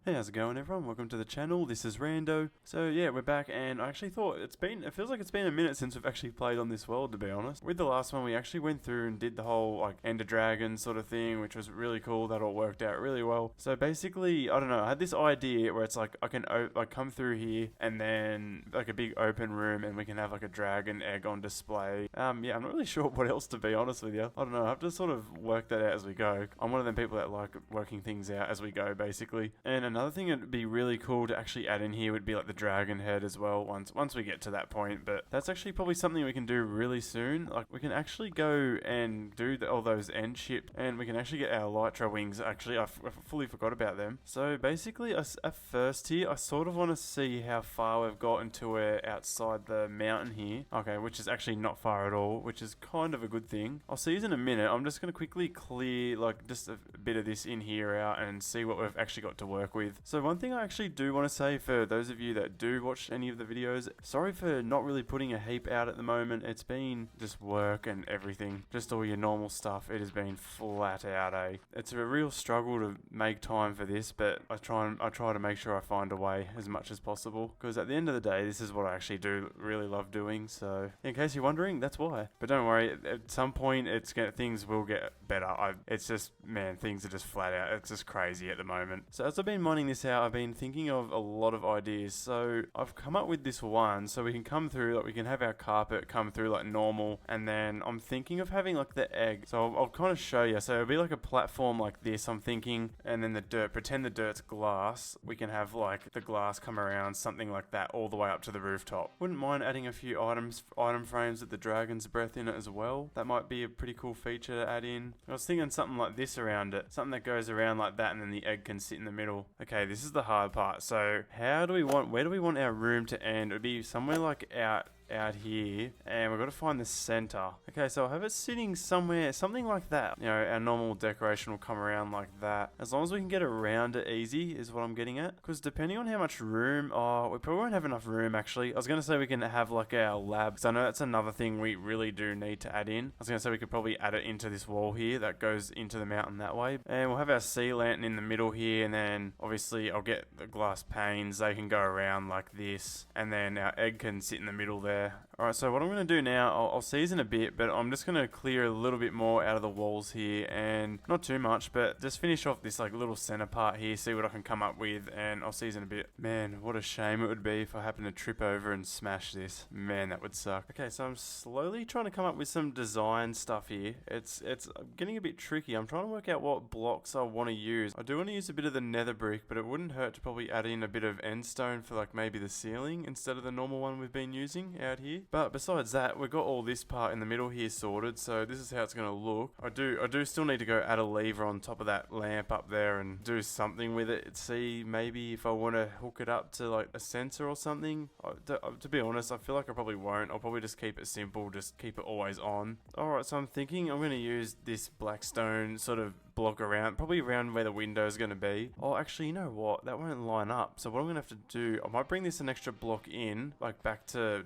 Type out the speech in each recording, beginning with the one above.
Hey, how's it going everyone? Welcome to the channel. This is Rando. So yeah, we're back, and I actually thought it feels like it's been a minute since we've actually played on this world, to be honest. With the last one, we actually went through and did the whole like Ender Dragon sort of thing, which was really cool. That all worked out really well. So basically, I don't know, I had this idea where it's like I can like come through here and then like a big open room, and we can have like a dragon egg on display. Yeah, I'm not really sure what else, to be honest with you. I don't know, I have to sort of work that out as we go. I'm one of them people that like working things out as we go, basically. And another thing that'd be really cool to actually add in here would be like the dragon head as well once we get to that point. But that's actually probably something we can do really soon. Like we can actually go and do all those end ship, and we can actually get our Elytra wings. Actually, I fully forgot about them. So basically, at first here, I sort of want to see how far we've got until we're outside the mountain here. Okay, which is actually not far at all, which is kind of a good thing. I'll see you in a minute. I'm just going to quickly clear like just a bit of this in here out and see what we've actually got to work with. So one thing I actually do want to say, for those of you that do watch any of the videos, sorry for not really putting a heap out at the moment. It's been just work and everything, just all your normal stuff. It has been flat out, eh? It's a real struggle to make time for this, but I try to make sure I find a way as much as possible, because at the end of the day, this is what I actually do really love doing. So in case you're wondering, that's why. But don't worry, at some point things will get better. It's just, man, things are just flat out. It's just crazy at the moment. So as I've been mining this out, I've been thinking of a lot of ideas. So I've come up with this one, so we can come through, like we can have our carpet come through like normal, and then I'm thinking of having like the egg. So I'll kind of show you. So it'll be like a platform like this, I'm thinking, and then the dirt, pretend the dirt's glass. We can have like the glass come around, something like that, all the way up to the rooftop. Wouldn't mind adding a few item frames with the dragon's breath in it as well. That might be a pretty cool feature to add in. I was thinking something like this around it, something that goes around like that, and then the egg can sit in the middle. Okay, this is the hard part. So where do we want our room to end? It would be somewhere like out here, and we've got to find the center. Okay, so I'll have it sitting somewhere, something like that. You know, our normal decoration will come around like that. As long as we can get around it easy is what I'm getting at. Because depending on how much room, we probably won't have enough room actually. I was going to say we can have like our lab, because I know that's another thing we really do need to add in. I was going to say we could probably add it into this wall here that goes into the mountain that way. And we'll have our sea lantern in the middle here, and then obviously I'll get the glass panes. They can go around like this, and then our egg can sit in the middle there. Alright, so what I'm going to do now, I'll season a bit, but I'm just going to clear a little bit more out of the walls here, and not too much, but just finish off this like little center part here, see what I can come up with, and I'll season a bit. Man, what a shame it would be if I happen to trip over and smash this. Man, that would suck. Okay, so I'm slowly trying to come up with some design stuff here. It's getting a bit tricky. I'm trying to work out what blocks I want to use. I do want to use a bit of the nether brick, but it wouldn't hurt to probably add in a bit of end stone for like maybe the ceiling instead of the normal one we've been using out here. But besides that, we've got all this part in the middle here sorted, so this is how it's going to look. I do still need to go add a lever on top of that lamp up there and do something with it. See, maybe if I want to hook it up to like a sensor or something. To be honest, I feel like I probably won't. I'll probably just keep it simple, just keep it always on. Alright, so I'm thinking I'm going to use this black stone sort of block around, probably around where the window is going to be. Oh, actually, you know what? That won't line up. So what I'm going to have to do, I might bring this an extra block in, like back to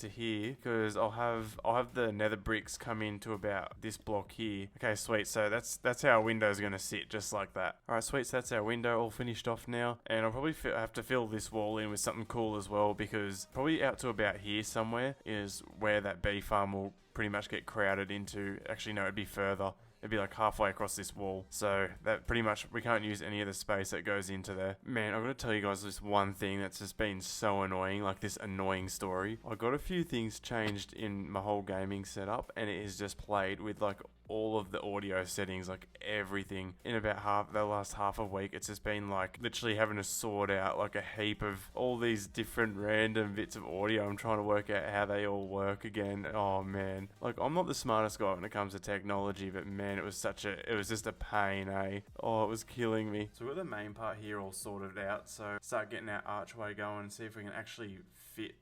here, because I'll have the nether bricks come into about this block here. Okay, sweet. So that's how our window is going to sit, just like that. Alright, sweet. So that's our window all finished off now, and I'll probably have to fill this wall in with something cool as well, because probably out to about here somewhere is where that bee farm will pretty much get crowded into. Actually, no, it'd be further. It'd be like halfway across this wall. So that pretty much, we can't use any of the space that goes into there. Man, I'm going to tell you guys this one thing that's just been so annoying, like this annoying story. I got a few things changed in my whole gaming setup, and it is just played with like all of the audio settings, like everything. In about the last half a week, it's just been like literally having to sort out like a heap of all these different random bits of audio. I'm trying to work out how they all work again. Oh man, like I'm not the smartest guy when it comes to technology, but man, it was just a pain, eh? Oh, it was killing me. So we've got the main part here all sorted out, so start getting our archway going, see if we can actually fit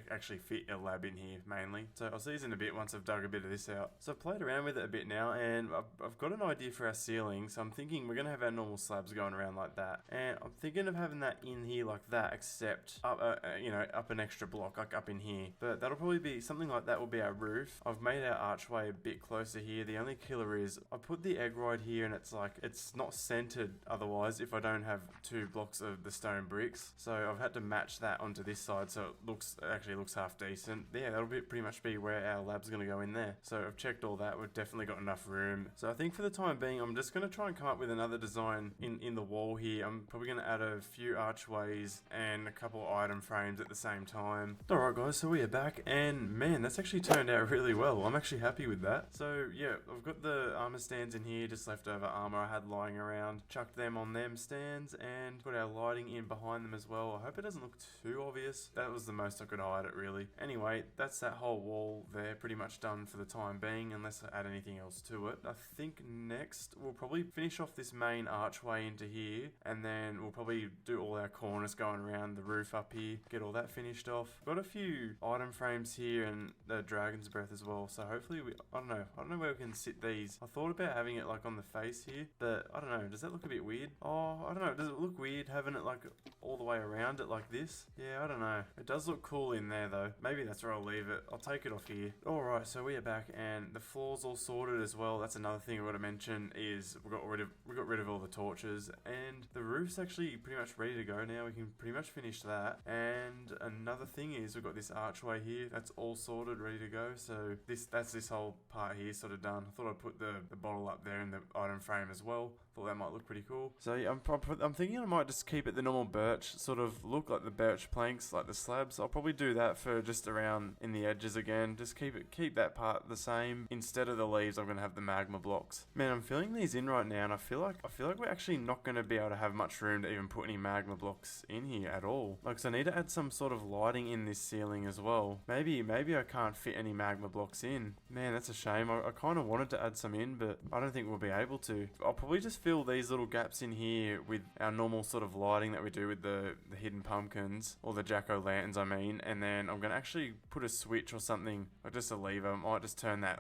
actually fit a lab in here mainly. So I'll see you in a bit once I've dug a bit of this out. So I've played around with it a bit now, and I've got an idea for our ceiling. So I'm thinking we're going to have our normal slabs going around like that, and I'm thinking of having that in here like that, except up up an extra block, like up in here. But that'll probably be something like that will be our roof. I've made our archway a bit closer here. The only killer is I put the egg right here, and it's like it's not centered otherwise if I don't have 2 blocks of the stone bricks. So I've had to match that onto this side, so it actually looks half decent. Yeah, that'll pretty much be where our lab's going to go in there. So I've checked all that. We've definitely got enough room. So I think for the time being, I'm just going to try and come up with another design in the wall here. I'm probably going to add a few archways and a couple of item frames at the same time. Alright guys, so we are back, and man, that's actually turned out really well. I'm actually happy with that. So yeah, I've got the armor stands in here, just leftover armor I had lying around. Chucked them on them stands and put our lighting in behind them as well. I hope it doesn't look too obvious. That was the most I could hide it really. Anyway, that's that whole wall there, pretty much done for the time being, unless I add anything else to it. I think next we'll probably finish off this main archway into here, and then we'll probably do all our corners going around the roof up here, get all that finished off. Got a few item frames here and the dragon's breath as well, so hopefully I don't know where we can sit these. I thought about having it like on the face here, but I don't know, does that look a bit weird? Oh, I don't know, does it look weird having it like all the way around it like this? Yeah, I don't know. It does look cool in there though. Maybe that's where I'll leave it. I'll take it off here. Alright, so we are back, and the floor's all sorted as well. That's another thing I want to mention is we got rid of all the torches, and the roof's actually pretty much ready to go now. We can pretty much finish that. And another thing is we've got this archway here. That's all sorted, ready to go. So that's this whole part here sort of done. I thought I'd put the bottle up there in the item frame as well. Thought that might look pretty cool. So yeah, I'm thinking I might just keep it the normal birch sort of look, like the birch planks, like the slabs. I'll probably do that for just around in the edges again. Just keep that part the same. Instead of the leaves, I'm gonna have the magma blocks. Man, I'm filling these in right now, and I feel like we're actually not gonna be able to have much room to even put any magma blocks in here at all. Like, so I need to add some sort of lighting in this ceiling as well. Maybe I can't fit any magma blocks in. Man, that's a shame. I kind of wanted to add some in, but I don't think we'll be able to. I'll probably just fill these little gaps in here with our normal sort of lighting that we do with the hidden pumpkins, or the jack-o'-lanterns I mean, and then I'm gonna actually put a switch or something, or just a lever. I might just turn that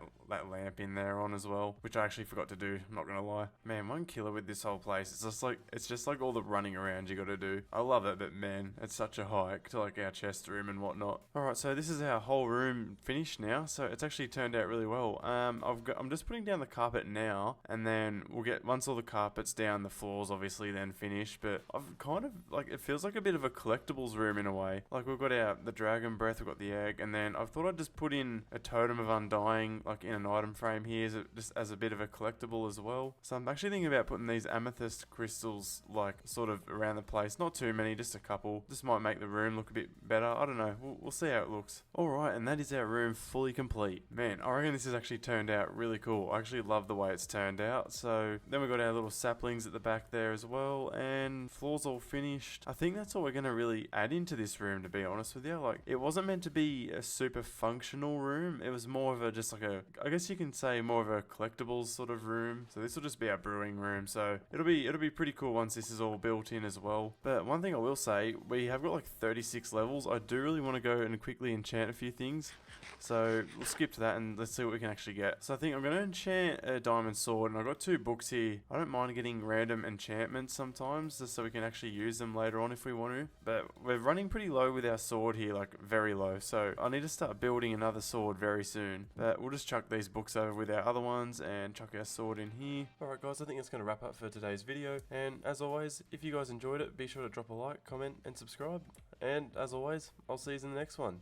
lamp in there on as well, which I actually forgot to do, I'm not gonna lie. Man, one killer with this whole place, it's just like all the running around you gotta do. I love it, but man, it's such a hike to like our chest room and whatnot. Alright, so this is our whole room finished now, so it's actually turned out really well. I'm just putting down the carpet now, and then we'll get, once all the carpet's down, the floors obviously then finish, but I've kind of, like, it feels like a bit of a collectibles room in a way. Like, we've got the dragon breath, we've got the egg, and then I thought I'd just put in a totem of undying, like in an item frame here, just as a bit of a collectible as well. So I'm actually thinking about putting these amethyst crystals, like, sort of around the place. Not too many, just a couple. This might make the room look a bit better. I don't know. We'll see how it looks. Alright, and that is our room fully complete. Man, I reckon this has actually turned out really cool. I actually love the way it's turned out. So then we've got our little saplings at the back there as well, and floor's all finished. I think that's all we're going to really add into this room, to be honest with you. Like, it wasn't meant to be a super functional room. It was more of I guess you can say more of a collectibles sort of room. So this will just be our brewing room. So it'll be pretty cool once this is all built in as well. But one thing I will say, we have got like 36 levels. I do really want to go and quickly enchant a few things. So we'll skip to that and let's see what we can actually get. So I think I'm going to enchant a diamond sword, and I've got 2 books here. I don't mind getting random enchantments sometimes, just so we can actually use them later on if we want to. But we're running pretty low with our sword here, like very low. So I need to start building another sword very soon. But we'll just chuck these books over with our other ones and chuck our sword in here. Alright guys, I think that's going to wrap up for today's video. And as always, if you guys enjoyed it, be sure to drop a like, comment and subscribe. And as always, I'll see you in the next one.